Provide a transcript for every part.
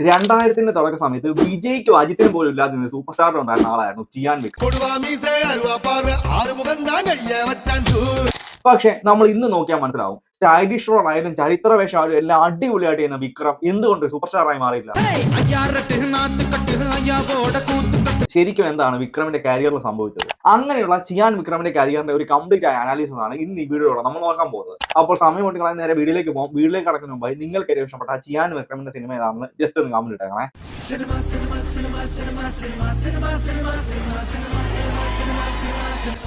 2000-ന്റെ തുടക്ക സമയത്ത് വിജയ്ക്കും അജിത്തിനും പോലും ഇല്ലാതെ സൂപ്പർ സ്റ്റാർ ഉണ്ടായിരുന്ന ആളായിരുന്നു ചിയാൻ വിക്രം. പക്ഷെ നമ്മൾ ഇന്ന് നോക്കിയാൽ മനസ്സിലാവും, സ്റ്റൈലിഷ് റോൾ ആയാലും ചരിത്ര വേഷമായാലും എല്ലാം അടിപൊളിയായിട്ട് ചെയ്യുന്ന വിക്രം എന്തുകൊണ്ട് സൂപ്പർ സ്റ്റാർ ആയി മാറിയില്ല? ശരിക്കും എന്താണ് വിക്രമിന്റെ കരിയറിൽ സംഭവിച്ചത്? അങ്ങനെയുള്ള ചിയാൻ വിക്രമിന്റെ കരിയറിന്റെ ഒരു കംപ്ലീറ്റ് ആയ അനാലിസിസ് ആണ് ഇന്ന് ഈ വീഡിയോയിലൂടെ നമ്മൾ നോക്കാൻ പോകുന്നത്. അപ്പോൾ സമയം കൊണ്ട് കളയാൻ നേരെ വീഡിയോയിലേക്ക് പോകും. വീഡിയോയിലേക്ക് കടക്കുന്ന മുമ്പായി നിങ്ങൾക്ക് ഏറ്റവും ഇഷ്ടപ്പെട്ട ചിയാൻ വിക്രമിന്റെ സിനിമ ഏതാണെന്ന് ജസ്റ്റ് ഒന്ന് കമന്റ് ഇട്ടേക്കണേ.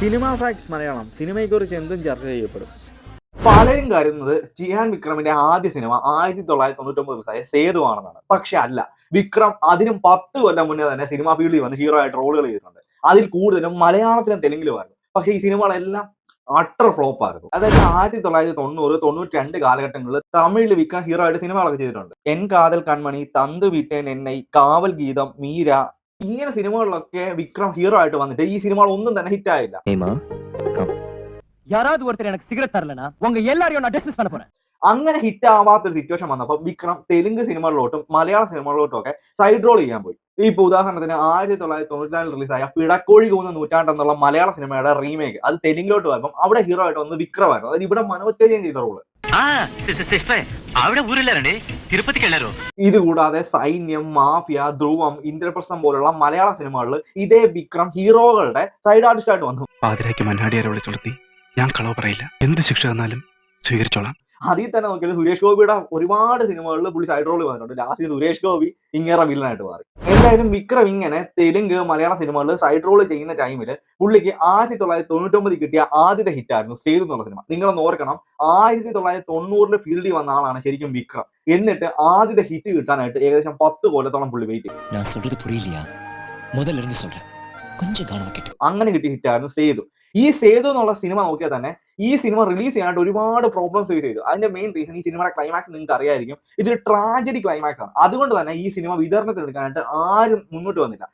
സിനിമ ഫാക്ട്സ് മലയാളം സിനിമയെക്കുറിച്ച് എന്തും ചർച്ച ചെയ്യപ്പെടും. പലരും കരുതുന്നത് ചിയാൻ വിക്രമിന്റെ ആദ്യ സിനിമ 1999 റിലീസായ സേതു ആണെന്നാണ്. പക്ഷെ അല്ല, വിക്രം അതിനും 10 കൊല്ലം മുന്നേ തന്നെ സിനിമ ഫീൽഡിൽ വന്ന് ഹീറോ ആയിട്ട് റോളുകൾ ചെയ്തിട്ടുണ്ട്. അതിൽ കൂടുതലും മലയാളത്തിലും തെലുങ്കിലുമായിരുന്നു. പക്ഷേ ഈ സിനിമകളെല്ലാം അട്ടർ ഫ്ലോപ്പ് ആയിരുന്നു. അതായത് 1990, 92 കാലഘട്ടങ്ങളിൽ തമിഴിൽ വിക്രം ഹീറോ ആയിട്ട് സിനിമകളൊക്കെ ചെയ്തിട്ടുണ്ട്. എൻ കാതൽ കൺമണി, തന്തു വിട്ടേൻ എന്നെ, കാവൽ ഗീതം, മീര, ഇങ്ങനെ സിനിമകളിലൊക്കെ വിക്രം ഹീറോ ആയിട്ട് വന്നിട്ട് ഈ സിനിമകൾ ഒന്നും തന്നെ ഹിറ്റ് ആയില്ല. யாராவது ஒருத்தர் எனக்கு சிகரெட் தரலனா உங்க எல்லாரையும் நான் டிஸ்மிஸ் பண்ண போறேன். അങ്ങനെ ഹിറ്റ് ആവാത്തൊരു സിറ്റുവേഷൻ വന്നപ്പോൾ വിക്രം തെലുങ്ക് സിനിമകളിലോട്ടും മലയാള സിനിമകളിലോട്ടും ഒക്കെ സൈഡ് റോൾ ചെയ്യാൻ പോയി. ഇപ്പൊ ഉദാഹരണത്തിന് 1994 റിലീസായ പിടക്കോഴി കൂന്ന നൂറ്റാണ്ട് എന്നുള്ള മലയാള സിനിമയുടെ റീമേക്ക് അത് തെലുങ്കിലോട്ട് വരുമ്പോൾ അവിടെ ഹീറോ ആയിട്ട് വന്ന് വിക്രമായിരുന്നു. അതായത് ഇവിടെ മനോജ് വിജയൻ ചെയ്ത റോള്. ഇത് കൂടാതെ സൈന്യം, മാഫിയ, ധ്രുവം, ഇന്ദ്രപ്രസ്ഥം പോലുള്ള മലയാള സിനിമകളിൽ ഇതേ വിക്രം ഹീറോകളുടെ സൈഡ് ആർട്ടിസ്റ്റ് ആയിട്ട് വന്നു. ഞാൻ കളവ് പറയില്ല, എന്ത് ശിക്ഷ തന്നാലും സ്വീകരിച്ചോളാം. അതിൽ തന്നെ നോക്കിയാൽ സുരേഷ് ഗോപിയുടെ ഒരുപാട് സിനിമകളിൽ പുള്ളി സൈഡ് റോൾ വന്നിട്ടുണ്ട്. ലാസ്റ്റ് സുരേഷ് ഗോപി ഇങ്ങനെ വില്ലനായിട്ട് മാറി. എന്തായാലും വിക്രം ഇങ്ങനെ തെലുങ്ക്, മലയാള സിനിമകളിൽ സൈഡ് റോൾ ചെയ്യുന്ന ടൈമിൽ പുള്ളിക്ക് 1999 കിട്ടിയ ആദ്യത്തെ ഹിറ്റ് ആയിരുന്നു സേതു എന്നുള്ള സിനിമ. നിങ്ങളൊന്ന് ഓർക്കണം, 1990 ഫീൽഡിൽ വന്ന ആളാണ് ശരിക്കും വിക്രം. എന്നിട്ട് ആദ്യത്തെ ഹിറ്റ് കിട്ടാനായിട്ട് ഏകദേശം 10 കൊല്ലത്തോളം പുള്ളി വെയിറ്റ് ചെയ്തു. അങ്ങനെ കിട്ടിയ ഹിറ്റായിരുന്നു സേതു. ഈ സേതു എന്നുള്ള സിനിമ നോക്കിയാൽ തന്നെ ഈ സിനിമ റിലീസ് ചെയ്യാനായിട്ട് ഒരുപാട് പ്രോബ്ലംസ് ഫേസ് ചെയ്തു. അതിന്റെ മെയിൻ റീസൺ ഈ സിനിമയുടെ ക്ലൈമാക്സ് നിങ്ങൾക്ക് അറിയായിരിക്കും. ഇതൊരു ട്രാജഡി ക്ലൈമാക്സ് ആണ്. അതുകൊണ്ട് തന്നെ ഈ സിനിമ വിതരണത്തിൽ എടുക്കാനായിട്ട് ആരും മുന്നോട്ട് വന്നില്ല.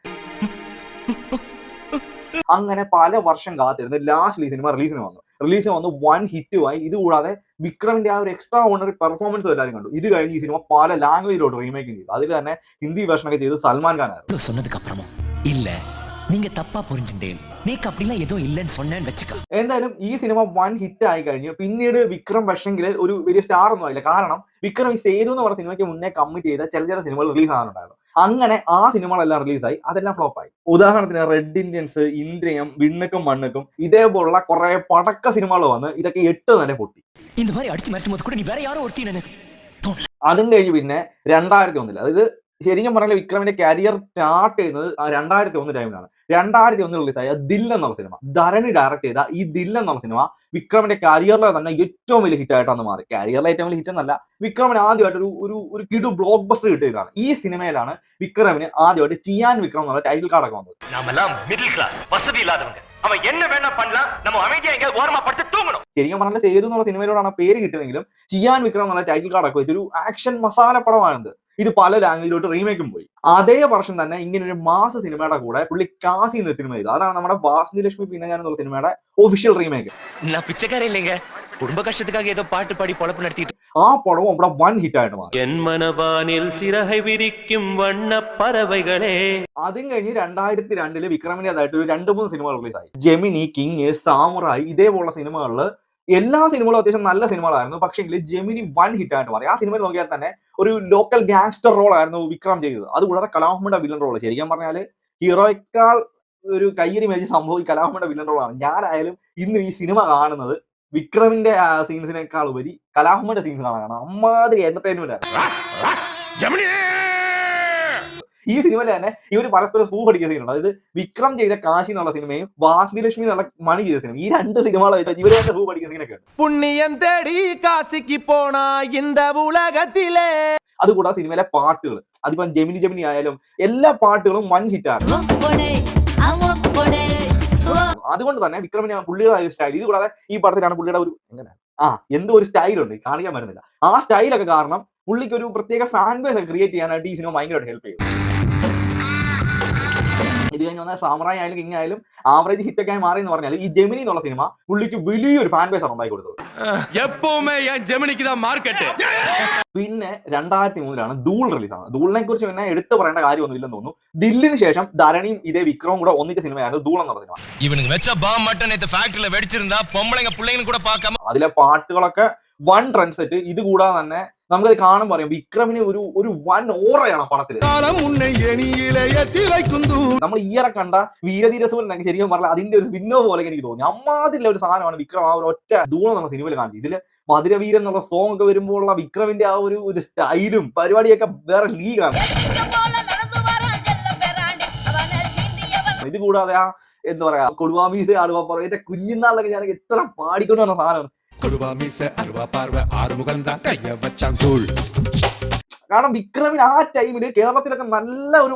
അങ്ങനെ പല വർഷം കാത്തിരുന്ന് ലാസ്റ്റ് ഈ സിനിമ റിലീസിന് വന്നു വൺ ഹിറ്റുമായി. ഇത് കൂടാതെ വിക്രമിന്റെ ആ ഒരു എക്സ്ട്രാ ഓർഡിനറി പെർഫോമൻസ് എല്ലാവരും കണ്ടു. ഇത് കഴിഞ്ഞ് ഈ സിനിമ പല ലാംഗ്വേജിലോട്ട് റീമേക്ക് ചെയ്തു. അതിൽ തന്നെ ഹിന്ദി വേർഷനൊക്കെ ചെയ്ത് സൽമാൻ ഖാൻ ആയിരുന്നു. நீங்க தப்பா புரிஞ்சுட்டேன். நீக்கு அப்படிலாம் ஏதோ இல்லன்னு சொன்னேன்னு வெச்சுக்க. എന്തായാലും ഈ സിനിമ വൺ ഹിറ്റ് ആയി കഴിഞ്ഞു. പിന്നീട് വിക്രം പക്ഷെങ്കിൽ ഒരു വലിയ സ്റ്റാർ ഒന്നും ആയില്ല. കാരണം വിക്രം ഈ സേതു എന്ന് പറഞ്ഞ സിനിമയ്ക്ക് മുന്നേ കമ്മിറ്റ് ചെയ്ത ചില സിനിമകൾ റിലീസ് ആകാനുണ്ടായിരുന്നു. അങ്ങനെ ആ സിനിമകളെല്ലാം റിലീസായി, അതെല്ലാം ഫ്ലോപ്പായി. ഉദാഹരണത്തിന് റെഡ് ഇന്ത്യൻസ്, ഇന്ദ്രിയം, വിണ്ണക്കും മണ്ണക്കും ഇതേപോലുള്ള കുറെ പടക്ക സിനിമകൾ വന്ന് ഇതൊക്കെ 8 തന്നെ പൊട്ടി. അതും കഴിഞ്ഞ് പിന്നെ 2001, അതായത് ശരിക്കും പറഞ്ഞാൽ വിക്രമിന്റെ കരിയർ സ്റ്റാർട്ട് ചെയ്യുന്നത് 2001 ടൈമിലാണ്. 2001 റിലീസായ ദിൽ എന്നുള്ള സിനിമ, ധരണി ഡയറക്ട് ചെയ്ത ഈ ദിൽ എന്നുള്ള സിനിമ വിക്രമിന്റെ കരിയറിലെ തന്നെ ഏറ്റവും വലിയ ഹിറ്റ് ആയിട്ടാണ് മാറി. കരിയറിലെ ഏറ്റവും വലിയ ഹിറ്റ് എന്നല്ല, വിക്രമിന് ആദ്യമായിട്ട് ഒരു കിടു ബ്ലോക്ക് ബസ്റ്റർ കിട്ടിയതാണ്. ഈ സിനിമയിലാണ് വിക്രമിന് ആദ്യമായിട്ട് ചിയാൻ വിക്രം എന്നുള്ള ടൈറ്റിൽ കാർഡൊക്കെ വന്നത്. ശരിക്കും പറഞ്ഞാൽ സേതു എന്നുള്ള സിനിമയിലോടാണ് പേര് കിട്ടിയതെങ്കിലും ചിയാൻ വിക്രം എന്നുള്ള ടൈറ്റിൽ കാർഡൊക്കെ വെച്ചൊരു ആക്ഷൻ മസാല പടമാണിത്. ഇത് പല ലാംഗ്വേജിലോട്ട് റീമേക്കും പോയി. അതേ വർഷം തന്നെ ഇങ്ങനെ ഒരു മാസ സിനിമയുടെ കൂടെ പുള്ളി കാസി എന്നൊരു സിനിമ ചെയ്തു. അതാണ് നമ്മുടെ വാസന്തി ലക്ഷ്മി പിന്നെ ഞാൻ എന്നുള്ള സിനിമയുടെ ഒഫീഷ്യൽ റീമേക്ക്. ആ പടവും അവിടെ വൺ ഹിറ്റ് ആയിട്ട് മാറി. അതും കഴിഞ്ഞ് 2002 വിക്രമിന്റേതായിട്ട് ഒരു 2-3 സിനിമകൾ റിലീസായി. ജെമിനി, കിങ്, സാമുറായി ഇതേപോലുള്ള സിനിമകളിൽ എല്ലാ സിനിമകളും അത്യാവശ്യം നല്ല സിനിമകളായിരുന്നു. പക്ഷെങ്കിൽ ജെമിനി വൺ ഹിറ്റ് ആയിട്ട് മാറി. ആ സിനിമയിൽ നോക്കിയാൽ തന്നെ ഒരു ലോക്കൽ ഗാങ്സ്റ്റർ റോൾ ആയിരുന്നു വിക്രം ചെയ്തത്. അതുകൂടാതെ കലാഭവന്റെ വില്ലൻ റോൾ, ശരിക്കും പറഞ്ഞാൽ ഹീറോയേക്കാൾ ഒരു കയ്യടി മേടിച്ച സംഭവം ഈ കലാഭവന്റെ വില്ലൻ റോളാണ്. ഞാനായാലും ഇന്ന് ഈ സിനിമ കാണുന്നത് വിക്രമിന്റെ സീൻസിനേക്കാൾ ഉപരി കലാഭവന്റെ സീൻസ് കാണാനാണ്. അമ്മാതിരി എന്റർടൈൻമെന്റ് ആണ്. ഈ സിനിമയിൽ തന്നെ ഇവർ പരസ്പരം സൂ പഠിക്കുന്ന സീനുണ്ട്. അതായത് വിക്രം ചെയ്ത കാശി എന്നുള്ള സിനിമയും വാസന്തി ലക്ഷ്മി എന്നുള്ള മണി ചെയ്ത സിനിമ, ഈ 2 സിനിമകളെ വെച്ചാൽ ഇവരെ തന്നെ സൂ പഠിക്കുന്ന സീനൊക്കെ ഉണ്ട്. പുണ്യം തേടി കാശിക്ക് പോണ ഇന്ത ഉലകത്തിലെ. അതുകൂടാതെ സിനിമയിലെ പാട്ടുകൾ, അതിപ്പം ജെമിനി ആയാലും എല്ലാ പാട്ടുകളും വൺ ഹിറ്റ് ആണ്. അതുകൊണ്ട് തന്നെ വിക്രമിന് പുള്ളിയുടെ സ്റ്റൈൽ, ഇത് കൂടാതെ ഈ പടത്തിലാണ് പുള്ളിയുടെ ഒരു എന്തോ ഒരു സ്റ്റൈലുണ്ട്, കാണിക്കാൻ പറ്റുന്നില്ല. ആ സ്റ്റൈലൊക്കെ കാരണം പുള്ളിക്ക് ഒരു പ്രത്യേക ഫാൻ ബേസ് ക്രിയേറ്റ് ചെയ്യാനായിട്ട് ഈ സിനിമ ഭയങ്കരമായിട്ട് ഹെൽപ്പ് ചെയ്തു. ഇത് കഴിഞ്ഞ് വന്ന സാമുറായി ആയാലും കിങ് ആയാലും ആവറേജ് ഹിറ്റൊക്കെ ആയി മാറി എന്ന് പറഞ്ഞാൽ ഈ ജെമിനി എന്നുള്ള സിനിമ പുള്ളിക്ക് വലിയൊരു ഫാൻ ബേസ് ആണ് ഉണ്ടാക്കി കൊടുത്തത്. പിന്നെ 2003 ധൂൾ റിലീസാണ്. ധൂളിനെ കുറിച്ച് പിന്നെ എടുത്തു പറയേണ്ട കാര്യമൊന്നും ഇല്ലെന്ന് തോന്നുന്നു. ദില്ലിന് ശേഷം ധരണിയും ഇതേ വിക്രമും കൂടെ ഒന്നിച്ച സിനിമയായിരുന്നു ധൂൾ എന്ന് പറഞ്ഞ സിനിമ. അതിലെ പാട്ടുകളൊക്കെ വൺ ട്രെൻഡ് സെറ്റ്. ഇത് കൂടാതെ തന്നെ നമുക്കത് കാണുമ്പോൾ പറയാം വിക്രമിന് ഒരു വൻ ഓറയാണ് പടത്തിൽ. നമ്മൾ ഈയിടെ കണ്ട വീരധീരസൂരനൊക്കെ ശരിക്കും പറഞ്ഞാൽ അതിന്റെ ഒരു സ്പിന്നോ പോലെ എനിക്ക് തോന്നി. അമ്മാതിരിയുള്ള ഒരു സാധനമാണ് വിക്രം ആ ഒരു ഒറ്റ ധൂളം എന്നുള്ള സിനിമയിൽ കാണിച്ചത്. ഇതില് മധുരവീരൻ എന്നുള്ള സോങ് ഒക്കെ വരുമ്പോഴുള്ള വിക്രമിന്റെ ആ ഒരു സ്റ്റൈലും പരിപാടിയൊക്കെ വേറെ ലീഗാണ്. ഇത് കൂടാതെ ആ എന്താ പറയാ കൊടുവാമീസ് ആടുവാ എന്റെ കുഞ്ഞിനാളിലൊക്കെ ഞാൻ എത്ര പാടിക്കൊണ്ട് വന്ന സാധനമാണ്. കാരണം വിക്രമിന് ആ ടൈമില് കേരളത്തിലൊക്കെ നല്ലൊരു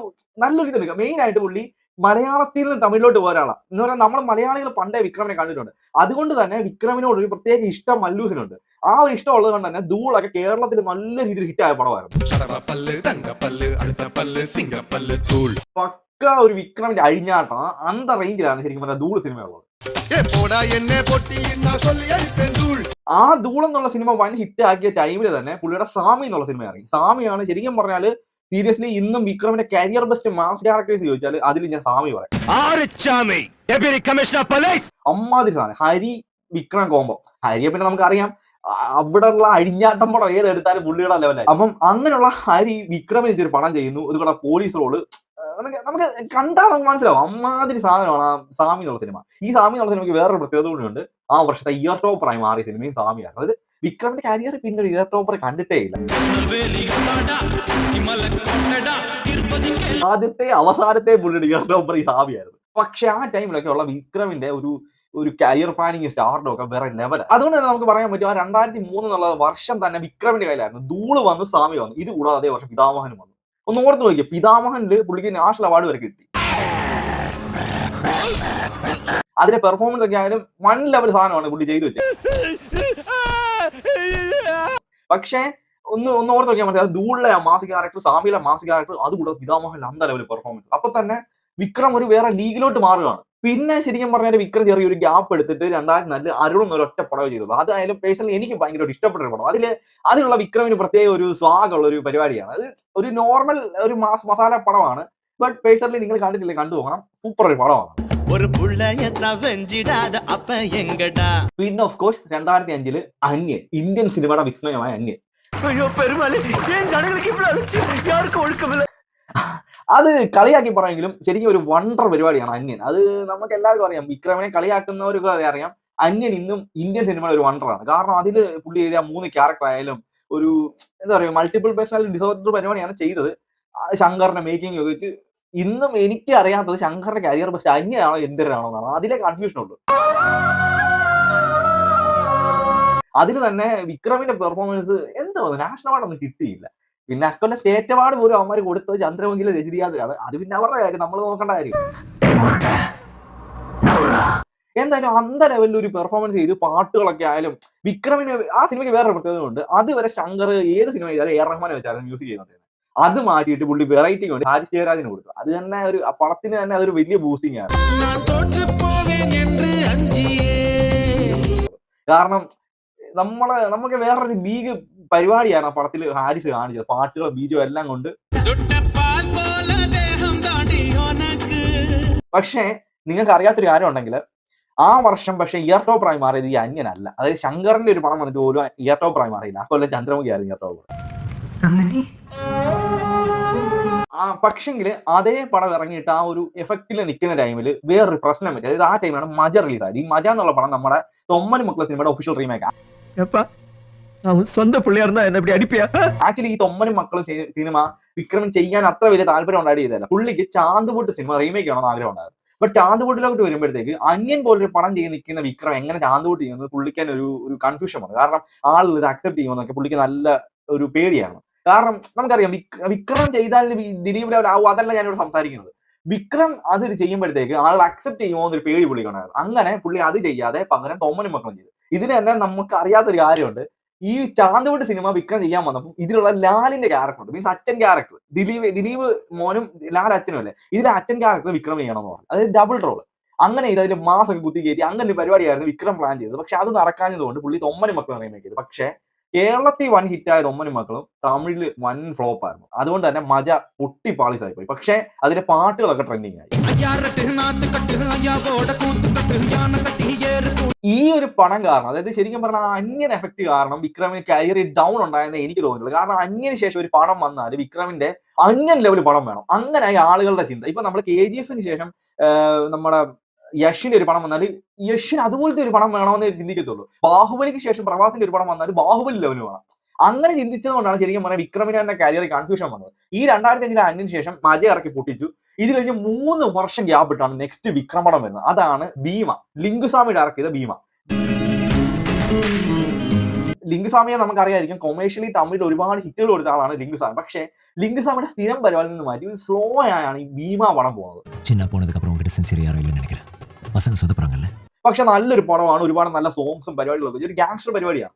ഇതുണ്ട്. മെയിൻ ആയിട്ട് പുള്ളി മലയാളത്തിൽ നിന്ന് തമിഴിലോട്ട് പോയ ഒരാളാണ് എന്ന് പറഞ്ഞാൽ നമ്മൾ മലയാളികൾ പണ്ടേ വിക്രമിനെ കണ്ടിട്ടുണ്ട്. അതുകൊണ്ട് തന്നെ വിക്രമിനോട് ഒരു പ്രത്യേക ഇഷ്ടം മല്ലൂസിനുണ്ട്. ആ ഒരു ഇഷ്ടം ഉള്ളത് കൊണ്ട് തന്നെ ധൂളൊക്കെ കേരളത്തിൽ നല്ല രീതിയിൽ ഹിറ്റായ പടമായിരുന്നു. പക്ക ഒരു വിക്രമിന്റെ അഴിഞ്ഞാട്ടം അന്ത റേഞ്ചിലാണ് ശരിക്കും പറഞ്ഞാൽ ധൂൾ സിനിമ ഉള്ളത്. ആ ധൂൾ എന്നുള്ള സിനിമ വൻ ഹിറ്റ് ആക്കിയ ടൈമിൽ തന്നെ പുള്ളിയുടെ സാമി എന്നുള്ള സിനിമ ഇറങ്ങി. സാമിയാണ് ശരിക്കും പറഞ്ഞാല് സീരിയസ്ലി ഇന്നും വിക്രമിന്റെ കരിയർ ബെസ്റ്റ് മാസ് ക്യാരക്ടേഴ്സ് ചോദിച്ചാൽ അതിൽ ഞാൻ സാമി പറയാം. അമ്മാതിരി സാധനം ഹരി വിക്രം കോംബോ. ഹരിയെ പിന്നെ നമുക്കറിയാം അവിടെയുള്ള അഴിഞ്ഞാട്ടം പടം ഏതെടുത്താലും പുള്ളിയുടെ ലെവലായി. അപ്പം അങ്ങനെയുള്ള ഹരി വിക്രമിന് ഒരു പടം ചെയ്യുന്നു. ഇതുകൂടെ പോലീസ് റോള് നമുക്ക് കണ്ടാൽ നമുക്ക് മനസ്സിലാവും അമ്മാതിരി സാധനമാണ് ആ സാമി എന്നുള്ള സിനിമ. ഈ സാമി എന്നുള്ള സിനിമയ്ക്ക് വേറൊരു പ്രത്യേകത കൂടിയുണ്ട്. ആ വർഷത്തെ ഇയർ ടോപ്പറായി മാറിയ സിനിമയും സാമിയാണ്. അതായത് വിക്രമിന്റെ കരിയർ പിന്നെ ഒരു ഇയർ ടോപ്പർ കണ്ടിട്ടേ ഇല്ല. ആദ്യത്തെ അവസാനത്തെ പുള്ളിയുടെ ഇയർ ടോപ്പർ ഈ സാമിയായിരുന്നു. പക്ഷെ ആ ടൈമിലൊക്കെ ഉള്ള വിക്രമിന്റെ ഒരു കരിയർ പ്ലാനിങ് സ്റ്റാർട്ടും ഒക്കെ വേറെ ലെവൽ. അതുകൊണ്ട് തന്നെ നമുക്ക് പറയാൻ പറ്റും ആ 2003 എന്നുള്ള വർഷം തന്നെ വിക്രമിന്റെ കയ്യിലായിരുന്നു. ധൂള് വന്നു, സാമി വന്നു. ഇത് കൂടാതെ അതേ വർഷം പിതാമഹനും വന്നു. ഒന്ന് ഓർത്ത് നോക്കിയ പിതാമഹനില് പുള്ളിക്ക് നാഷണൽ അവാർഡ് വരെ കിട്ടി. അതിന്റെ പെർഫോമൻസ് ഒക്കെ ആയാലും വൺ ലെവൽ സാധനമാണ് പുള്ളി ചെയ്തു വെച്ചത്. പക്ഷേ ഒന്ന് ഓർത്ത് നോക്കിയാൽ മനസ്സിലാവും ധൂളിലെ മാസ് ക്യാരക്ടർ, സാമിയിലെ മാസ് ക്യാരക്ടർ, അതുകൂടെ പിതാമഹനിൽ അന്ത ലെവൽ പെർഫോമൻസ്. അപ്പൊ തന്നെ വിക്രം ഒരു വേറെ ലീഗിലോട്ട് മാറുകയാണ്. പിന്നെ ശരിക്കും പറഞ്ഞാൽ വിക്രം ചെറിയൊരു ഗ്യാപ്പ് എടുത്തിട്ട് 2004 അരുൺ ഒരൊറ്റ പടം ചെയ്തുള്ളൂ. അതായാലും പേഴ്സണലി എനിക്ക് ഭയങ്കരമായിട്ട് ഇഷ്ടപ്പെട്ട ഒരു പടം. അതിലുള്ള വിക്രമിന് പ്രത്യേക ഒരു സ്വാഗുള്ള ഒരു പരിപാടിയാണ്. അത് ഒരു നോർമൽ ഒരു മസാല പടമാണ്. ബട്ട് പേഴ്സണലി നിങ്ങൾ കണ്ടിട്ടില്ലേ, കണ്ടുപോകണം. സൂപ്പർ ഒരു പടമാണ്. പിന്നെ ഓഫ് കോഴ്സ് 2005 അന്യൻ, ഇന്ത്യൻ സിനിമയുടെ വിസ്മയമായ അന്യൻ. അത് കളിയാക്കി പറയുമെങ്കിലും ശരിക്കും ഒരു വണ്ടർ പരിപാടിയാണ് അന്യൻ. അത് നമുക്ക് എല്ലാവർക്കും അറിയാം. വിക്രമിനെ കളിയാക്കുന്നവർക്ക് അറിയാം അന്യൻ ഇന്നും ഇന്ത്യൻ സിനിമയുടെ ഒരു വണ്ടറാണ്. കാരണം അതിൽ പുള്ളി ചെയ്ത 3 ക്യാരക്ടർ ആയാലും ഒരു എന്താ പറയുക മൾട്ടിപ്പിൾ പേഴ്സണാലിറ്റി ഡിസോർഡർ പരിപാടിയാണ് ചെയ്തത്. ശങ്കറിന്റെ മേക്കിംഗ് ഒക്കെ വെച്ച് ഇന്നും എനിക്ക് അറിയാത്തത് ശങ്കറിന്റെ കരിയർ ബെസ്റ്റ് അന്യനാണോ എന്തിനാണോ എന്നാണ്. അതിലെ കൺഫ്യൂഷൻ ഉണ്ട്. അതിൽ തന്നെ വിക്രമിന്റെ പെർഫോമൻസ് എന്താ നാഷണൽ അവാർഡ് ഒന്നും കിട്ടിയില്ല. പിന്നെ അക്കൊല്ലം സ്റ്റേറ്റ് അവാർഡ് പോലും അവന്മാർ കൊടുത്തത് ചന്ദ്രമുഖിലെ രജനീകാന്തിനാണ്. അത് പിന്നെ അവരുടെ കാര്യം, നമ്മൾ നോക്കേണ്ട കാര്യം. എന്തായാലും അന്ത ലെവലിൽ ഒരു പെർഫോമൻസ് ചെയ്ത് പാട്ടുകളൊക്കെ ആയാലും വിക്രമിന് ആ സിനിമയ്ക്ക് വേറൊരു പ്രത്യേകത ഉണ്ട്. അതുവരെ ശങ്കർ ഏത് സിനിമ ചെയ്താലും എ റഹ്മാനെ വെച്ചായിരുന്നു മ്യൂസിക് ചെയ്യുന്നത്. അത് മാറ്റിയിട്ട് പുള്ളി വെറൈറ്റി കൊണ്ട് ഹാരിസ് ജയരാജിന് കൊടുത്തു. അത് തന്നെ ഒരു പടത്തിന് തന്നെ അതൊരു വലിയ ബൂസ്റ്റിംഗ് ആണ്. കാരണം നമുക്ക് വേറൊരു ലീഗ് പരിപാടിയാണ് ആ പടത്തിൽ ഹാരിസ് കാണിച്ചത്. പാട്ടുകളും ബീജും എല്ലാം കൊണ്ട്. പക്ഷേ നിങ്ങൾക്ക് അറിയാത്തൊരു കാര്യം ഉണ്ടെങ്കിൽ ആ വർഷം പക്ഷെ ഇയർ ടോപ്പറായി മാറിയത് ഈ അന്യനല്ല. അതായത് ശങ്കറിന്റെ ഒരു പടം വന്നിട്ട് പോലും ഇയർ ടോപ്പറായി മാറിയില്ല. ആ കൊല്ലം ചന്ദ്രമുഖി ആയിരുന്നു ഇയർ ടോപ്പർ. പക്ഷെങ്കിൽ അതേ പടം ഇറങ്ങിയിട്ട് ആ ഒരു എഫക്റ്റിൽ നിൽക്കുന്ന ടൈമിൽ വേറൊരു പ്രശ്നം പറ്റി. അതായത് ആ ടൈമിലാണ് മജ റിലീസ് ആയത്. ഈ മജ എന്നുള്ള പടം നമ്മുടെ തൊമ്മനും മക്കളെ സിനിമയുടെ ഒഫീഷ്യൽ റീമേക്ക്. ആക്ച്വലി ഈ തൊമ്മനും മക്കളും സിനിമ വിക്രമൻ ചെയ്യാൻ അത്ര വലിയ താല്പര്യം ഉണ്ടായിട്ട് ചെയ്തല്ല. പുള്ളിക്ക് ചാന്തുപൂട്ട് സിനിമ റീമേക്ക് ചെയ്യണമെന്ന് ആഗ്രഹം ഉണ്ടായിരുന്നു. ബട്ട് ചാന്തുപൂട്ടിലോട്ട് വരുമ്പോഴത്തേക്ക് അന്യൻ പോലൊരു പടം ചെയ്ത് നിൽക്കുന്ന വിക്രം എങ്ങനെ ചാന്തുപൂട്ട് ചെയ്യുന്നത് പുള്ളിക്കാൻ ഒരു കൺഫ്യൂഷൻ വന്നു. കാരണം ആളുകൾ ഇത് അക്സെപ്റ്റ് ചെയ്യുമെന്നൊക്കെ പുള്ളിക്ക് നല്ല ഒരു പേടിയാണ്. കാരണം നമുക്കറിയാം വിക്രം ചെയ്താൽ ദിലീപ് ലെവൽ ആവും, അതല്ല ഞാനിവിടെ സംസാരിക്കുന്നത്. വിക്രം അത് ചെയ്യുമ്പോഴത്തേക്ക് ആളുകൾ അക്സെപ്റ്റ് ചെയ്യുമോ എന്നൊരു പേടി പുള്ളിക്കുണ്ടായിരുന്നു. അങ്ങനെ പുള്ളി അത് ചെയ്യാതെ പകരം തൊമ്മനും മക്കളും ചെയ്തു. ഇതിൽ തന്നെ നമുക്ക് അറിയാത്തൊരു കാര്യമുണ്ട്. ഈ ചാന്തുവിട്ട് സിനിമ വിക്രം ചെയ്യാൻ വന്നപ്പോൾ ഇതിലുള്ള ലാലിന്റെ ക്യാരക്ടർ ഉണ്ട്, മീൻസ് അച്ഛൻ ക്യാരക്ടർ, ദിലീപ് മോനും ലാൽ അച്ഛനും അല്ലേ, ഇതിലെ അച്ഛൻ ക്യാരക്ടർ വിക്രം ചെയ്യണമെന്ന് പറഞ്ഞു. അതായത് ഡബിൾ റോൾ. അങ്ങനെ ഇതിൽ മാസൊക്കെ കുത്തി കയറ്റി അങ്ങനെ ഒരു പരിപാടിയായിരുന്നു വിക്രം പ്ലാൻ ചെയ്തത്. പക്ഷെ അത് നടക്കാഞ്ഞതുകൊണ്ട് പുള്ളി തൊമ്മനും മക്കളും റീമേക്ക് ചെയ്തു. പക്ഷേ കേരളത്തിൽ വൻ ഹിറ്റായ തൊമ്മനും മക്കളും തമിഴിൽ വൻ ഫ്ലോപ്പ് ആയിരുന്നു. അതുകൊണ്ട് തന്നെ മജ പൊട്ടിപ്പാളിസായി പോയി. പക്ഷേ അതിലെ പാട്ടുകളൊക്കെ ട്രെൻഡിങ് ആയി. ഈ ഒരു പണം കാരണം, അതായത് ശരിക്കും പറഞ്ഞാൽ അന്യൻ എഫക്ട് കാരണം വിക്രമിന് കരിയർ ഡൗൺ ഉണ്ടായെന്ന് എനിക്ക് തോന്നുന്നുള്ളൂ. കാരണം അന്യന് ശേഷം ഒരു പണം വന്നാൽ വിക്രമിന്റെ അന്യൻ ലെവൽ പണം വേണം. അങ്ങനെയായി ആളുകളുടെ ചിന്ത. ഇപ്പൊ നമ്മൾ KGF ശേഷം നമ്മുടെ യഷിന്റെ ഒരു പണം വന്നാൽ യഷിന് അതുപോലത്തെ ഒരു പണം വേണമെന്ന് ചിന്തിക്കത്തുള്ളൂ. ബാഹുബലിക്ക് ശേഷം പ്രഭാസിന്റെ ഒരു പണം വന്നാൽ ബാഹുബലി ലെവൽ വേണം. അങ്ങനെ ചിന്തിച്ചതുകൊണ്ടാണ് ശരിക്കും പറഞ്ഞാൽ വിക്രമിന് തന്നെ കരിയറിൽ കൺഫ്യൂഷൻ വന്നത്. ഈ 2005 അന്യന് ശേഷം മജ ഇറക്കി പൊട്ടിച്ചു. ഇത് കഴിഞ്ഞ് 3 വർഷം ഗ്യാപ്പ് ഇട്ടാണ് നെക്സ്റ്റ് വിക്രം പടം വരുന്നത്. അതാണ് ഭീമ, ലിംഗുസ്വാമി ഡയറക്ട് ചെയ്ത ഭീമ. ലിംഗുസ്വാമിയെ നമുക്കറിയായിരിക്കും, കൊമേഴ്ഷ്യലി തമിഴിൽ ഒരുപാട് ഹിറ്റുകൾ കൊടുത്ത ആളാണ് ലിംഗുസ്വാമി. പക്ഷേ ലിംഗുസ്വാമിയുടെ സ്ഥിരം പരിപാടിയിൽ നിന്ന് മാറ്റി സ്ലോ ആയാണ് ഈ ഭീമ പടം പോകുന്നത്. പക്ഷെ നല്ലൊരു പടമാണ്, ഒരുപാട് നല്ല സോങ്സും പരിപാടികളൊക്കെ വെച്ച് ഒരു ഗാങ്സ്റ്റർ പരിപാടിയാണ്.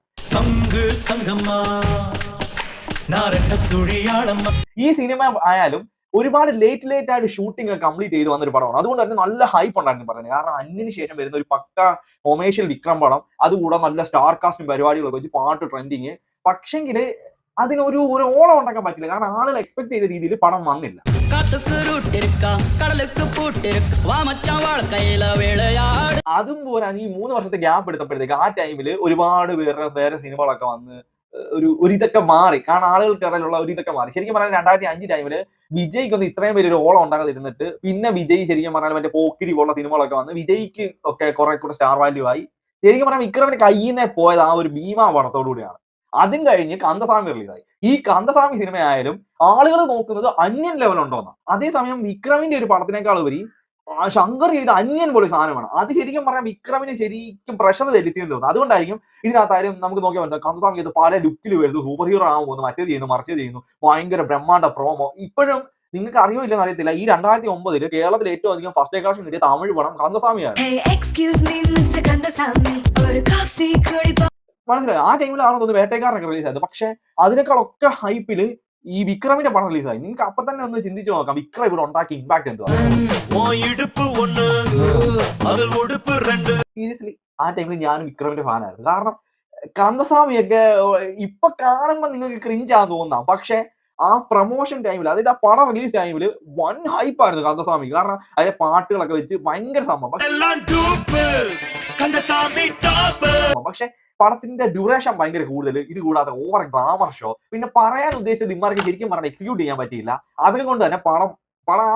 ഈ സിനിമ ആയാലും ഒരുപാട് ലേറ്റ് ആയിട്ട് ഷൂട്ടിംഗ് കംപ്ലീറ്റ് ചെയ്ത് വന്നൊരു പടമാണ്. അതുകൊണ്ട് തന്നെ നല്ല ഹൈപ്പ് ഉണ്ടായിരുന്നു പറഞ്ഞത്. കാരണം അന്യന് ശേഷം വരുന്ന ഒരു പക്ക കൊമേഴ്ഷ്യൽ വിക്രം പടം, അതുകൂടെ നല്ല സ്റ്റാർ കാസ്റ്റും പരിപാടികളൊക്കെ വെച്ച് പാട്ട് ട്രെൻഡിങ്. പക്ഷെങ്കിൽ അതിനൊരു ഓളം ഉണ്ടാക്കാൻ പറ്റില്ല. കാരണം ആളുകൾ എക്സ്പെക്ട് ചെയ്ത രീതിയിൽ പടം വന്നില്ല. അതും പോരാ ഈ 3 വർഷത്തെ ഗ്യാപ്പ് എടുത്തപ്പോഴത്തേക്ക് ആ ടൈമിൽ ഒരുപാട് വേറെ സിനിമകളൊക്കെ വന്ന് ഒരു ഇതൊക്കെ മാറി. കാരണം ആളുകൾക്കിടയിലുള്ള ഒരു ഇതൊക്കെ മാറി. ശരിക്കും പറഞ്ഞാൽ 2005 ടൈമില് വിജയ്ക്കൊന്നും ഇത്രയും പേര് ഒരു ഓളം ഉണ്ടാകാതിരുന്നിട്ട് പിന്നെ വിജയ് ശരിക്കും പറഞ്ഞാൽ മറ്റേ പോക്കിരി പോലുള്ള സിനിമകളൊക്കെ വന്ന് വിജയ്ക്ക് ഒക്കെ കുറെ കൂടെ സ്റ്റാർ വാല്യൂ ആയി. ശരിക്കും പറഞ്ഞാൽ വിക്രമിന് കയ്യിൽ നിന്നേ പോയത് ആ ഒരു ഭീമ പടത്തോടു കൂടിയാണ്. അതും കഴിഞ്ഞ് കന്ദസ്വാമി റിലീസായി. ഈ കന്ദസ്വാമി സിനിമ ആയാലും ആളുകൾ നോക്കുന്നത് അന്യൻ ലെവൽ ഉണ്ടോന്നാണ്. അതേസമയം വിക്രമിന്റെ ഒരു പടത്തിനേക്കാൾ ഉപരി ശങ്കർ ചെയ്ത അന്യൻ പോലെ സാധനമാണ്. അത് ശരിക്കും പറഞ്ഞാൽ വിക്രമിന് ശരിക്കും പ്രഷർ തെറ്റിയെന്ന് തോന്നുന്നു. അതുകൊണ്ടായിരിക്കും ഇതിനകത്തായാലും നമുക്ക് നോക്കിയാൽ മനസ്സിലാവും കന്ദസ്വാമി ചെയ്ത് പല ലുക്കിൽ വരുന്നു, സൂപ്പർ ഹീറോ ആകാൻ പോകുന്നു, മറ്റേത് ചെയ്യുന്നു, മറിച്ചത് ചെയ്യുന്നു, ഭയങ്കര ബ്രഹ്മാണ്ഡ പ്രോമോ. ഇപ്പോഴും നിങ്ങൾക്ക് അറിയോ ഇല്ലെന്ന് അറിയത്തില്ല, ഈ 2009 കേരളത്തിൽ ഏറ്റവും അധികം ഫസ്റ്റ് ഡേ കളക്ഷൻ കിട്ടിയ തമിഴ് പടം കന്ദസ്വാമിയാണ്. മനസ്സിലായി. ആ ടൈമിലാണ് തോന്നുന്നു വേട്ടക്കാരനൊക്കെ റിലീസ് ആയത്. പക്ഷെ അതിനേക്കാളൊക്കെ ഹൈപ്പില് ഈ വിക്രമിന്റെ പടം റിലീസായി. നിങ്ങൾക്ക് അപ്പൊ തന്നെ ഒന്ന് ചിന്തിച്ചു നോക്കാം വിക്രം ഇവിടെ ഉണ്ടാക്കിയ ഇമ്പാക്ട് എന്തുവാ. സീരിയസ്ലി ആ ടൈമിൽ ഞാൻ വിക്രമിന്റെ ഫാനായിരുന്നു. കാരണം കന്ദസ്വാമിയൊക്കെ ഇപ്പൊ കാണുമ്പോൾ നിങ്ങൾക്ക് ക്രിഞ്ചാന്ന് തോന്നാം. പക്ഷെ ആ പ്രൊമോഷൻ ടൈമിൽ, അതായത് ആ പടം റിലീസ് ടൈമിൽ വൺ ഹൈപ്പായിരുന്നു കന്ദസ്വാമി. കാരണം അതിലെ പാട്ടുകളൊക്കെ വെച്ച് ഭയങ്കര സംഭവം. പക്ഷെ പടത്തിന്റെ ഡ്യൂറേഷൻ ഭയങ്കര കൂടുതൽ, ഇത് കൂടാതെ ഓവർ ഗ്ലാമർ ഷോ, പിന്നെ പറയാൻ ഉദ്ദേശിച്ചത് ഇമാർക്ക് ശരിക്കും പറഞ്ഞാൽ എക്സിക്യൂട്ട് ചെയ്യാൻ പറ്റിയില്ല. അതൊക്കെ കൊണ്ട് തന്നെ പടം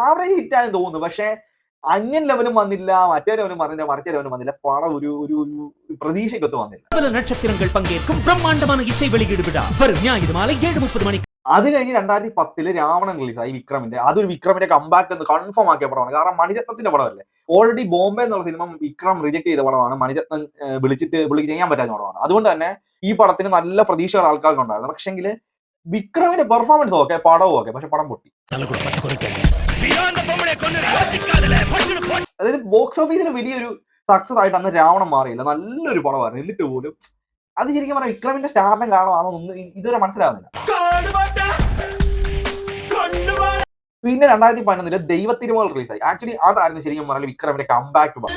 ആവറേജ് ഹിറ്റായെന്ന് തോന്നുന്നു. പക്ഷെ അന്യൻ ലെവലും വന്നില്ല, മറ്റേ ലെവലും വന്നില്ല, മറിച്ച ലെവലും വന്നില്ല. പടം ഒരു പ്രതീക്ഷയ്ക്കൊത്ത് വന്നില്ല. നക്ഷത്രങ്ങൾ പങ്കേற்கும் பிரம்மாண்டமான இசை வெளியீடு விழா வரும் ஞாயிறு மாலை 7:30 மணிக்கு. അത് കഴിഞ്ഞ് 2010 രാവണൻ റിലീസായി വിക്രമിന്റെ. അതൊരു വിക്രമിന്റെ കംബാക്ക് എന്ന് കൺഫേം ആക്കിയ പടമാണ്. കാരണം മണിരത്നത്തിന്റെ പടമല്ലേ. ഓൾറെഡി ബോംബെ എന്നുള്ള സിനിമ വിക്രം റിജക്ട് ചെയ്ത പടമാണ്. മണിരത്നം വിളിക്ക് ചെയ്യാൻ പറ്റാത്ത പടമാണ്. അതുകൊണ്ട് തന്നെ ഈ പടത്തിന് നല്ല പ്രതീക്ഷകൾ ആൾക്കാർക്ക് ഉണ്ടായിരുന്നു. പക്ഷെങ്കിൽ വിക്രമിന്റെ പെർഫോമൻസ് ഓക്കെ, പടവും ഓക്കെ, പക്ഷെ പടം പൊട്ടി. അതായത് ബോക്സ് ഓഫീസിന് വലിയൊരു സക്സസ് ആയിട്ട് അന്ന് രാവണൻ മാറിയില്ല. നല്ലൊരു പടമായിരുന്നു. എന്നിട്ട് പോലും അത് ശരിക്കും പറഞ്ഞാൽ വിക്രമിന്റെ സ്റ്റാറിനും കാണാമെന്നൊന്നും ഇതുവരെ മനസ്സിലാവുന്നില്ല. പിന്നെ 2011 ദൈവത്തിരുമകൾ റിലീസായി. ആക്ച്വലി അതായിരുന്നു ശരിക്കും പറഞ്ഞാൽ വിക്രമിന്റെ കംബാക്ക് പടം.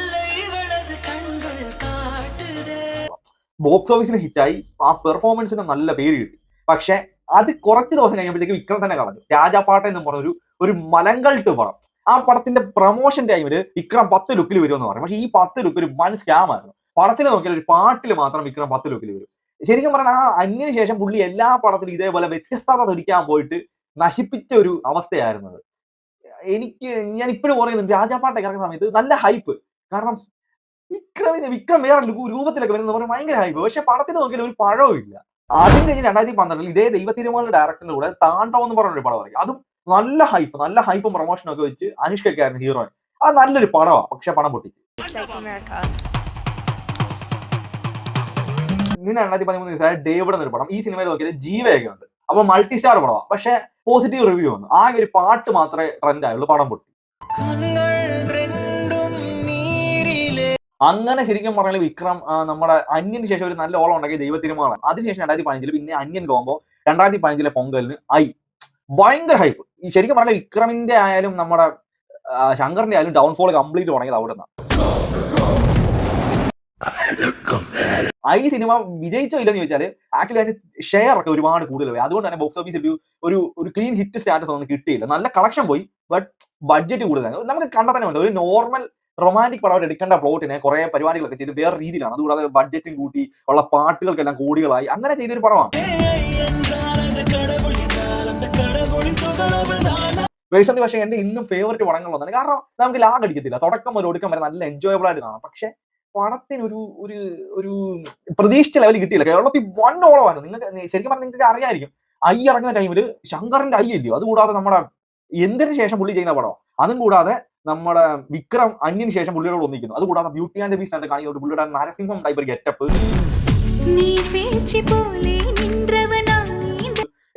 ബോക്സ് ഓഫീസിന് ഹിറ്റായി, ആ പെർഫോമൻസിന് നല്ല പേര് കിട്ടി. പക്ഷെ അത് കുറച്ച് ദിവസം കഴിഞ്ഞപ്പോഴത്തേക്ക് വിക്രം തന്നെ കളഞ്ഞു. രാജാപ്പാട്ട എന്ന് പറഞ്ഞ ഒരു മലങ്കൾട്ട് പടം. ആ പടത്തിന്റെ പ്രൊമോഷൻ ടൈമിൽ വിക്രം 10 ലുക്കിൽ വരുമെന്ന് പറയും. പക്ഷെ ഈ 10 ലുക്ക് ഒരു വൻ സ്കാം ആയിരുന്നു. പടത്തിൽ നോക്കിയാൽ ഒരു പാട്ടിൽ മാത്രം വിക്രം 10 ലുക്കിൽ വരും. ശരിക്കും പറഞ്ഞാൽ ആ അന്യന് ശേഷം പുള്ളി എല്ലാ പടത്തിലും ഇതേപോലെ വ്യത്യസ്തത ധരിക്കാൻ പോയിട്ട് നശിപ്പിച്ച ഒരു അവസ്ഥയായിരുന്നത്. ഞാൻ ഇപ്പോഴും പറയുന്നുണ്ട്, രാജാപ്പാട്ടൊക്കെ ഇറങ്ങുന്ന സമയത്ത് നല്ല ഹൈപ്പ്. കാരണം വിക്രം വേറെ രൂപത്തിലൊക്കെ വരുന്ന പറഞ്ഞാൽ ഭയങ്കര ഹൈപ്പ്. പക്ഷെ പടത്തിന് നോക്കിയാൽ ഒരു പഴവും ഇല്ല. ആദ്യം കഴിഞ്ഞ് 2012 ഇതേ ദൈവത്തിരുമകളുടെ ഡയറക്ടറിന്റെ കൂടെ താണ്ടോ എന്ന് പറഞ്ഞൊരു പടം ഇറങ്ങി. അതും നല്ല ഹൈപ്പും പ്രൊമോഷനും ഒക്കെ വെച്ച് അനുഷ്കൊക്കെ ആയിരുന്നു ഹീറോയിൻ. അത് നല്ലൊരു പടമാണ്. പക്ഷെ പണം പൊട്ടിച്ചു. ഇങ്ങനെ 2013 ഡേവിഡ് എന്നൊരു പടം. ഈ സിനിമയിൽ നോക്കിയാൽ ജീവയൊക്കെ ഉണ്ട്. അപ്പൊ മൾട്ടി സ്റ്റാർ പടമാണ്. പക്ഷെ പോസിറ്റീവ് റിവ്യൂ വന്നു. ആകെ ഒരു പാട്ട് മാത്രമേ ട്രെൻഡ് ആയുള്ളൂ. പടം പൊട്ടി. അങ്ങനെ ശരിക്കും പറഞ്ഞാൽ വിക്രം നമ്മുടെ അന്യന് ശേഷം ഒരു നല്ല ഓളം ഉണ്ടാക്കിയ ദൈവത്തിരുമാണ്. അതിനുശേഷം 2015 പിന്നെ അന്യൻ കോമ്പോ, 2015 പൊങ്കലിന് ഭയങ്കര ഹൈപ്പ്. ശരിക്കും പറഞ്ഞാൽ വിക്രമിന്റെ ആയാലും നമ്മുടെ ശങ്കറിന്റെ ആയാലും ഡൗൺഫോൾ കംപ്ലീറ്റ് തുടങ്ങിയത് അവിടെ നിന്നാണ്. സിനിമ വിജയിച്ചോ ഇല്ലെന്ന് ചോദിച്ചാൽ ആക്ച്വലി അതിന് ഷെയർ ഒക്കെ ഒരുപാട് കൂടുതലായി. അതുകൊണ്ട് തന്നെ ബോക്സ് ഓഫീസിൽ ഒരു ക്ലീൻ ഹിറ്റ് സ്റ്റാറ്റസ് ഒന്നും കിട്ടിയില്ല. നല്ല കളക്ഷൻ പോയി, ബട്ട് ബഡ്ജറ്റ് കൂടുതലാണ്. നമുക്ക് കണ്ടാൽ തന്നെ ഒരു നോർമൽ റൊമാൻറ്റിക് പടമായിട്ട് എടുക്കേണ്ട പ്ലോട്ടിനെ കുറെ പരിപാടികളൊക്കെ ചെയ്ത് വേറെ രീതിയിലാണ്. അതുകൂടാതെ ബഡ്ജറ്റും കൂട്ടി ഉള്ള പാട്ടുകൾക്കെല്ലാം കോടികളായി അങ്ങനെ ചെയ്തൊരു പടമാണ്. പേഴ്സണലി പക്ഷേ എന്റെ ഇന്നും ഫേവറേറ്റ് പടങ്ങൾ ഒന്നാണ്. കാരണം നമുക്ക് ലാഗ് അടിക്കത്തില്ല, തുടക്കം മുതൽ ഒടുക്കം വരെ നല്ല എൻജോയബിൾ ആയിട്ട് കാണാം. പക്ഷെ പണത്തിന് ഒരു പ്രതീക്ഷിച്ച ലെവൽ കിട്ടിയില്ല. കേരളത്തിൽ വൺ ഓളമായിരുന്നു. നിങ്ങൾക്ക് ശരിക്കും പറഞ്ഞാൽ നിങ്ങൾക്ക് അറിയായിരിക്കും, ഇറങ്ങുന്ന ടൈമിൽ ശങ്കറിന്റെ ഇല്ലയോ, അതുകൂടാതെ നമ്മുടെ എന്തിനു ശേഷം പുള്ളി ചെയ്യുന്ന പടം, അതും കൂടാതെ നമ്മുടെ വിക്രം അന്യന് ശേഷം പുള്ളിയോട് ഒന്നിക്കുന്നു. അതുകൂടാതെ ബ്യൂട്ടി ആൻഡ് ബീസ്റ്റ് എന്ന് കാണിക്കുന്നത് പുള്ളിയുടെ നരസിംഹം ടൈപ്പ് ഒരു ഗെറ്റപ്പ്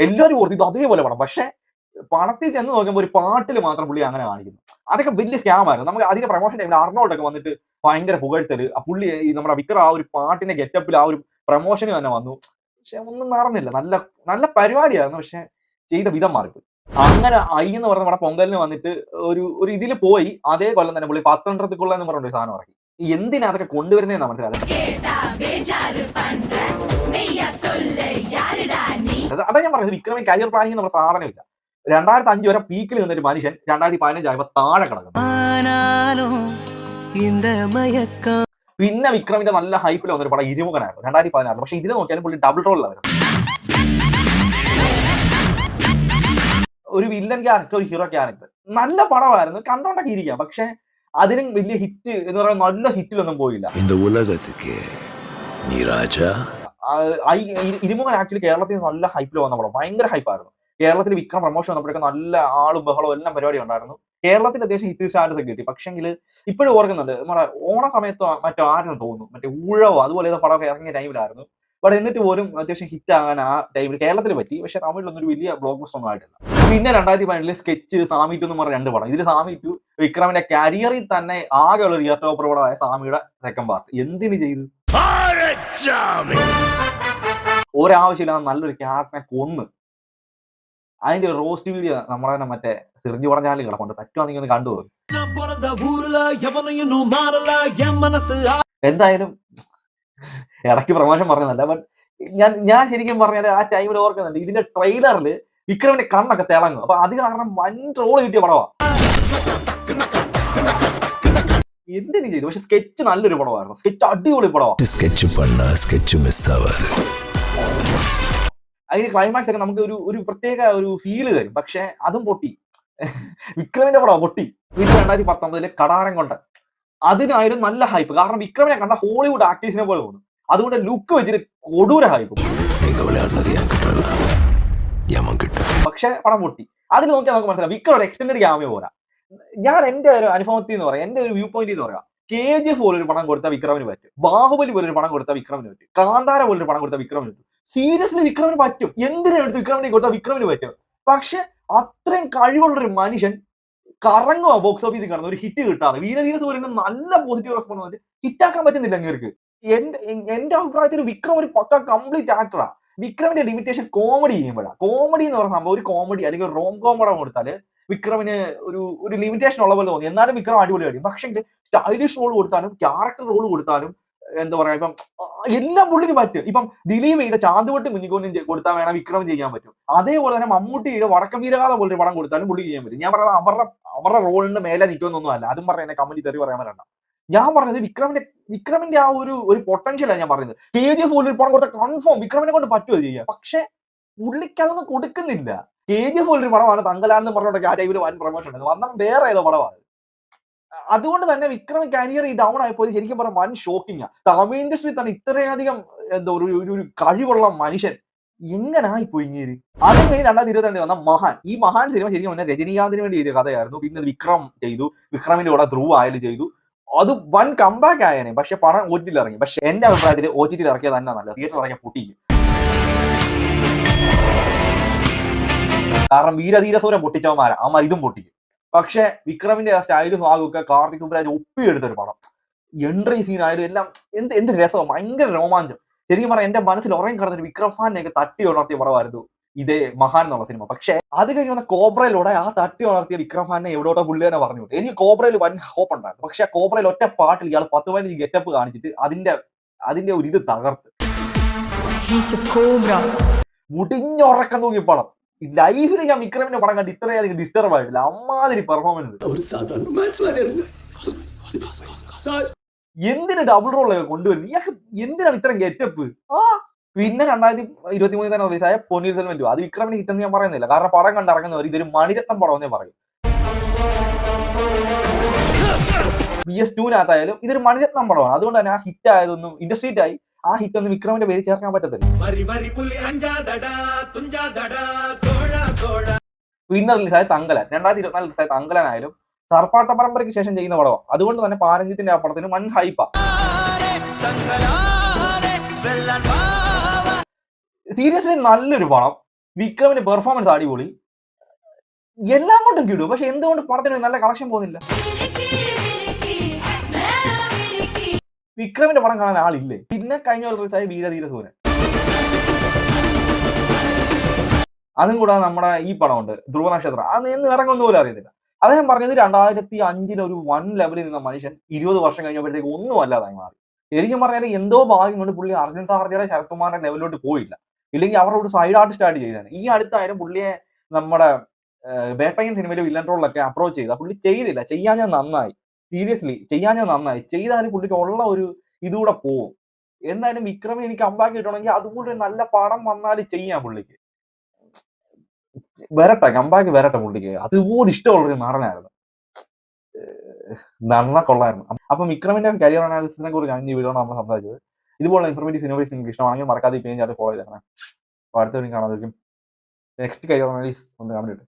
എല്ലാവരും ഓർത്തിത് അതേപോലെ പടം. പക്ഷെ പണത്തിൽ ചെന്ന് നോക്കുമ്പോൾ ഒരു പാട്ടിൽ മാത്രം പുള്ളി അങ്ങനെ കാണിക്കുന്നു. അതൊക്കെ വലിയ സ്കാം ആയിരുന്നു. നമുക്ക് അതിന്റെ പ്രൊമോഷൻ ടൈമിൽ അർണോൾഡൊക്കെ വന്നിട്ട് ഭയങ്കര പുകഴ്ത്തല്, പുള്ളി നമ്മുടെ വിക്രം ആ ഒരു പാട്ടിന്റെ ഗെറ്റപ്പിൽ ആ ഒരു പ്രൊമോഷന് തന്നെ വന്നു. പക്ഷെ ഒന്നും നടന്നില്ല. നല്ല നല്ല പരിപാടിയായിരുന്നു, പക്ഷെ ചെയ്ത വിധം മാറിപ്പോയി. അങ്ങനെ എന്ന് പറഞ്ഞ നമ്മുടെ പൊങ്കലിന് വന്നിട്ട് ഒരു ഇതിൽ പോയി. അതേ കൊല്ലം തന്നെ പുള്ളി 12 എന്ന് പറഞ്ഞ ഒരു സാധനം ഇറക്കി. എന്തിനാ അതൊക്കെ കൊണ്ടുവരുന്നതെന്ന് മനസ്സിലായത്. അതാ ഞാൻ പറയുന്നത്, വിക്രമിന് കരിയർ പ്ലാനിങ് നമ്മുടെ സാധനമില്ല. 2005 വരെ പീക്കിൽ നിന്നൊരു മനുഷ്യൻ 2015 ആയപ്പോ താഴെ കിടക്കുന്നു. പിന്നെ വിക്രമിന്റെ നല്ല ഹൈപ്പിൽ വന്നൊരു പടം ഇരുമുഖനായിരുന്നു 2016. പക്ഷെ ഇതിൽ നോക്കിയാലും പുള്ളി ഡബിൾ റോളിലാണ്. ഒരു വില്ലൻ ക്യാരക്ടർ, ഒരു ഹീറോ ക്യാരക്ടർ. നല്ല പടമായിരുന്നു, കണ്ടോണ്ടൊക്കെ ഇരിക്കാം. പക്ഷെ അതിനും വലിയ ഹിറ്റ് എന്ന് പറയുന്ന നല്ല ഹിറ്റിലൊന്നും പോയില്ല. ഇരുമുഖൻ ആക്ച്വലി കേരളത്തിൽ നല്ല ഹൈപ്പിൽ വന്ന പടം, ഭയങ്കര ഹൈപ്പായിരുന്നു. കേരളത്തിൽ വിക്രം പ്രൊമോഷൻ വന്നപ്പോഴൊക്കെ നല്ല ആളും ബഹളവും എല്ലാം പരിപാടി ഉണ്ടായിരുന്നു. കേരളത്തിൽ അത്യാവശ്യം ഹിറ്റ് സ്റ്റാറ്റസ് ഒക്കെ കിട്ടി. പക്ഷെങ്കിൽ ഇപ്പോഴും ഓർക്കുന്നുണ്ട്, നമ്മുടെ ഓണ സമയത്തോ മറ്റോ ആരെന്ന് തോന്നുന്നു, മറ്റേ ഊഴവോ അതുപോലെ ഏതോ പടമൊക്കെ ഇറങ്ങിയ ടൈമിലായിരുന്നു. ബട്ട് എന്നിട്ട് പോലും അത്യാവശ്യം ഹിറ്റ് ആകാൻ ആ ടൈമിൽ കേരളത്തിൽ പറ്റി. പക്ഷെ തമിഴിലൊന്നും ഒരു വലിയ ബ്ലോക്ക് ബസ്റ്റർ ഒന്നും ആയിട്ടില്ല. പിന്നെ 2015 സ്കെച്ച്, സാമി 2 എന്ന് പറഞ്ഞ 2 പടം. ഇതിൽ സാമി 2 വിക്രമിന്റെ കരിയറിൽ തന്നെ ആകെയുള്ള ഒരു ഇയർ ടോപ്പർ പടമായ സാമിയുടെ സെക്കൻഡ് പാർട്ട്. എന്തിന് ചെയ്തു? ഒരാവശ്യമില്ലാതെ നല്ലൊരു ക്യാരക്ടറിനെ കൊന്ന് അതിന്റെ ഒരു റോസ്റ്റ് വീഡിയോ നമ്മളെ തന്നെ മറ്റേ സിറിഞ്ച് പടം ചാനലിൽ കിടപ്പുണ്ട്. പറ്റുവാണെങ്കിൽ ഒന്ന് കണ്ടുപോകും. എന്തായാലും ഇടയ്ക്ക് പ്രമോഷൻ പറഞ്ഞതല്ല, ബട്ട് ഞാൻ ശരിക്കും പറഞ്ഞാൽ ആ ടൈമിൽ ഓർക്കുന്നുണ്ട്, ഇതിന്റെ ട്രെയിലറിൽ വിക്രമിന്റെ കണ്ണൊക്കെ തിളങ്ങും. അപ്പൊ അത് കാരണം വൻ ട്രോള് കിട്ടിയ പടവാ. എന്തിനു ചെയ്തു? പക്ഷെ സ്കെച്ച് നല്ലൊരു പടമായിരുന്നു. സ്കെച്ച് അടിപൊളി പടവാ. അതിന് ക്ലൈമാക്സ് ഒക്കെ നമുക്ക് ഒരു പ്രത്യേക ഒരു ഫീല് തരും. പക്ഷെ അതും പൊട്ടി. വിക്രമിന്റെ പടം പൊട്ടി. പിന്നെ 2019 കടാരം കൊണ്ട് അതിനായാലും നല്ല ഹൈപ്പ്. കാരണം വിക്രമിനെ കണ്ട ഹോളിവുഡ് ആക്ടേഴ്സിനെ പോലെ തോന്നും. അതുകൊണ്ട് ലുക്ക് വെച്ചിട്ട് കൊടൂര ഹൈപ്പ്. പക്ഷെ പടം പൊട്ടി. അതിൽ നോക്കിയാൽ നമുക്ക് മനസ്സിലാവും വിക്രം ഒരു എക്സ്റ്റൻഡഡ് ക്യാമിയോ പോരാ. ഞാൻ എന്റെ ഒരു അനുഭവത്തിൽ എന്ന് പറയാം, എന്റെ ഒരു വ്യൂ പോയിന്റ് എന്ന് പറയാം, KGF പോലൊരു പടം കൊടുത്താൽ വിക്രമിന് പറ്റും, ബാഹുബലി പോലൊരു പടം കൊടുത്താൽ വിക്രമിന് പറ്റും, കാന്താര പോലൊരു പടം കൊടുത്താൽ വിക്രമിന് പറ്റും. സീരിയസ്ലി വിക്രമിന് പറ്റും. എന്തിനെടുത്ത് വിക്രമിനെ കൊടുത്താൽ വിക്രമിന് പറ്റും. പക്ഷെ അത്രയും കഴിവുള്ളൊരു മനുഷ്യൻ കറങ്ങുക ബോക്സ് ഓഫീസിൽ കിടന്ന് ഒരു ഹിറ്റ് കിട്ടാതെ. വീരധീര സൂര്യന് നല്ല പോസിറ്റീവ് റെസ്പോൺസ് വന്നിട്ട് ഹിറ്റാക്കാൻ പറ്റുന്നില്ല അങ്ങേർക്ക്. എന്റെ അഭിപ്രായത്തിൽ വിക്രം ഒരു പക്ക കംപ്ലീറ്റ് ആക്ടറാ. വിക്രമിന്റെ ലിമിറ്റേഷൻ കോമഡി ചെയ്യുമ്പോഴാണ്. കോമഡി എന്ന് പറയുന്ന സംഭവം ഒരു കോമഡി അല്ലെങ്കിൽ ഒരു റോം കോം പടം കൊടുത്താല് വിക്രമിന് ഒരു ലിമിറ്റേഷൻ ഉള്ള പോലെ തോന്നി. എന്നാലും വിക്രം അടിപൊളി അടിയും. പക്ഷെ സ്റ്റൈലിഷ് റോൾ കൊടുത്താലും ക്യാരക്ടർ റോൾ കൊടുത്താലും എന്താ പറയാ, ഇപ്പം എല്ലാം പുള്ളിക്ക് പറ്റും. ഇപ്പം ദിലീപ് ചെയ്ത ചാന്തുവട്ടി കുഞ്ഞിക്കോനും കൊടുത്താൽ വേണം വിക്രം ചെയ്യാൻ പറ്റും. അതേപോലെ തന്നെ മമ്മൂട്ടി ചെയ്ത വടക്കം വീരഗാഥ പോലൊരു പടം കൊടുത്താലും പുള്ളി ചെയ്യാൻ പറ്റും. ഞാൻ പറയുന്നത് അവരുടെ റോളിന്റെ മേലെ നിൽക്കുമെന്നൊന്നും അല്ല. അതും പറഞ്ഞ എന്നെ കമന്റ് തെറി പറയാൻ വേണ്ട. ഞാൻ പറഞ്ഞത് വിക്രമിന്റെ ആ ഒരു പൊട്ടൻഷ്യലാണ് ഞാൻ പറയുന്നത്. KGF പോലൊരു പടം കൊടുത്ത കൺഫേം വിക്രമിനെ കൊണ്ട് പറ്റുമോ ചെയ്യാൻ. പക്ഷെ പുള്ളിക്ക് അതൊന്നും കൊടുക്കുന്നില്ല. KGF പോലൊരു പടമാണ് തങ്കലാണെന്ന് പറഞ്ഞോണ്ടൊക്കെ ആ ടൈമിൽ വൻ പ്രൊമോഷൻ ഉണ്ട്. വന്നാൽ വേറെ ഏതോ പടമാണ്. അതുകൊണ്ട് തന്നെ വിക്രം കരിയർ ഈ ഡൗൺ ആയപ്പോൾ ശരിക്കും പറഞ്ഞാൽ വൻ ഷോക്കിംഗ്. തമിഴ് ഇൻഡസ്ട്രി തന്നെ ഇത്രയധികം എന്താ ഒരു കഴിവുള്ള മനുഷ്യൻ എങ്ങനായി പോയി ഇങ്ങനെ. അതും കഴിഞ്ഞ് 2022 വന്ന മഹാൻ. ഈ മഹാൻ സിനിമ ശരിക്കും പറഞ്ഞാൽ രജനീകാന്തിന് വേണ്ടി ചെയ്ത കഥയായിരുന്നു. പിന്നെ വിക്രം ചെയ്തു, വിക്രമിന്റെ കൂടെ ധ്രുവ് ആയാലും ചെയ്തു. അത് വൻ കംബാക്ക് ആയേനെ. പക്ഷെ പണം OTT ഇറങ്ങി. പക്ഷെ എന്റെ അഭിപ്രായത്തിൽ OTT ഇറക്കിയത് തന്നെ നല്ലത്. തിയേറ്ററിൽ ഇറങ്ങിയ പൊട്ടിക്കും. കാരണം വീരധീരസൂരം പൊട്ടിച്ചവന്മാരാ, അവന്മാർ ഇതും പൊട്ടിക്കും. പക്ഷെ വിക്രമിന്റെ ആ സ്റ്റൈലും സ്വാഗൊക്കെ കാർത്തിക് സുബ്രാജ് ഒപ്പിയെടുത്തൊരു പടം. എൻട്രി സീൻ ആയാലും എല്ലാം എന്ത് രസമാണ്, ഭയങ്കര രോമാഞ്ചം. ശരിക്കും പറഞ്ഞാൽ എന്റെ മനസ്സിൽ ഉറങ്ങി കിടന്നിട്ട് വിക്രം ഖാനെയൊക്കെ തട്ടി ഉണർത്തിയ പടമായിരുന്നു ഇതേ മഹാൻ എന്നുള്ള സിനിമ. പക്ഷെ അത് കഴിഞ്ഞ് വന്ന കോബ്രയിലൂടെ ആ തട്ടി ഉണർത്തിയ വിക്രം ഖാനെ എവിടോട്ടോ പുള്ളി തന്നെ പറഞ്ഞു. എനിക്ക് കോബ്രയിൽ വൻ ഹോപ്പ് ഉണ്ടായിരുന്നു. പക്ഷെ ആ കോബ്രയിൽ ഒറ്റ പാട്ടിൽ ഇയാൾ 10-15 ഗെറ്റപ്പ് കാണിച്ചിട്ട് അതിന്റെ ഒരു ഇത് തകർത്ത് മുടിഞ്ഞുറക്കം തൂങ്ങി പടം. ലൈഫിൽ ഞാൻ വിക്രമിന്റെ പടം കണ്ട് ഇത്രയധികം ഡിസ്റ്റർബ് ആയിട്ടില്ല. അമ്മാതിരി പെർഫോമൻസ്. എന്തിന് ഡബിൾ റോളൊക്കെ കൊണ്ടുവരുന്നത്? ഇയാൾക്ക് എന്തിനാണ് ഇത്രയും ഗെറ്റപ്പ്? പിന്നെ 2023 തന്നെ റിലീസായ പൊന്നിയിൻ സെൽവൻ 2. അത് വിക്രമിന് ഹിറ്റ് എന്ന് ഞാൻ പറയുന്നില്ല. കാരണം പടം കണ്ടിറങ്ങുന്നവർ ഇതൊരു മണിരത്നം പടം എന്നേ പറയും. PS2-നകത്തായാലും ഇതൊരു മണിരത്നം പടമാണ്. അതുകൊണ്ട് തന്നെ ആ ഹിറ്റ് ആയതൊന്നും ഇൻഡസ്ട്രി ഹിറ്റായി. ആ ഹിറ്റ് ഒന്നും വിക്രമിന്റെ പേര് ചേർക്കാൻ പറ്റത്തില്ല. പിന്നെ റിലീസായ തങ്കലാൻ 2024 റിലീസായ തങ്കലാനായാലും സർപ്പാട്ട പരമ്പരയ്ക്ക് ശേഷം ചെയ്യുന്ന പടമാണ്. അതുകൊണ്ട് തന്നെ പാരഞ്ജിത്തിന്റെ ആ പടത്തിന് വൻ ഹൈപ്പാ. സീരിയസ്ലി നല്ലൊരു പടം. വിക്രമിന്റെ പെർഫോമൻസ് അടിപൊളി, എല്ലാം കൊണ്ടും കിടും. പക്ഷെ എന്തുകൊണ്ട് പടത്തിന് നല്ല കളക്ഷൻ പോകുന്നില്ല? വിക്രമിന്റെ പടം കാണാൻ ആളില്ലേ? പിന്നെ കഴിഞ്ഞ റിലീസായ വീരധീര സൂരൻ, അതും കൂടാതെ നമ്മുടെ ഈ പടമുണ്ട് ധ്രുവ നക്ഷത്രം. അത് എന്ന് ഇറങ്ങുന്ന പോലും അറിയത്തില്ല. അദ്ദേഹം പറഞ്ഞത് 2005 ഒരു വൺ ലെവലിൽ നിന്ന മനുഷ്യൻ 20 വർഷം കഴിഞ്ഞപ്പോഴത്തേക്ക് ഒന്നും അല്ലാതായി മാറി. ശരിക്കും പറഞ്ഞാൽ എന്തോ ഭാഗ്യം കൊണ്ട് പുള്ളി അർജുൻ സാർജയുടെ ശരത് കുമാറിന്റെ ലെവലിലോട്ട് പോയില്ല. ഇല്ലെങ്കിൽ അവരുടെ ഒരു സൈഡ് ആർട്ട് സ്റ്റാർട്ട് ചെയ്തതാണ്. ഈ അടുത്തായാലും പുള്ളിയെ നമ്മുടെ വേട്ടയൻ സിനിമയിലെ വില്ലൻ റോളിലൊക്കെ അപ്രോച്ച് ചെയ്ത പുള്ളി ചെയ്തില്ല. ചെയ്യാൻ ഞാൻ നന്നായി, സീരിയസ്ലി ചെയ്യാൻ ഞാൻ നന്നായി. ചെയ്താലും പുള്ളിക്ക് ഉള്ള ഒരു ഇതുകൂടെ പോവും. എന്തായാലും വിക്രമിന് എനിക്ക് കമ്പാക്ക് കിട്ടണമെങ്കിൽ അതുകൂടെ നല്ല പടം വന്നാൽ ചെയ്യാം പുള്ളിക്ക്. വരട്ടെ, കമ്പാക്ക് വരട്ടെ പുള്ളിക്ക്. അതുപോലെ ഇഷ്ടമുള്ളൊരു നടനായിരുന്നു. നന്ന കൊള്ളായിരുന്നു. അപ്പം വിക്രമിന്റെ കരിയർ അനാലിസിസിനെ കുറിച്ചാണ് ഈ വീഡിയോ നമ്മൾ സംസാരിച്ചത്. ഇതുപോലുള്ള ഇൻഫോർമേറ്റീവ് സിനിമ നിങ്ങൾക്ക് ഇഷ്ടമാണെങ്കിൽ മറക്കാതെ ഈ പേജ് അത് ഫോളോ ചെയ്തേക്കണം. അപ്പോൾ അടുത്ത വീഡിയോ കാണാതിരിക്കും. നെക്സ്റ്റ് കരിയർ അനാലിസിസ് ഒന്ന് കമന്റ് ഇട്ടു.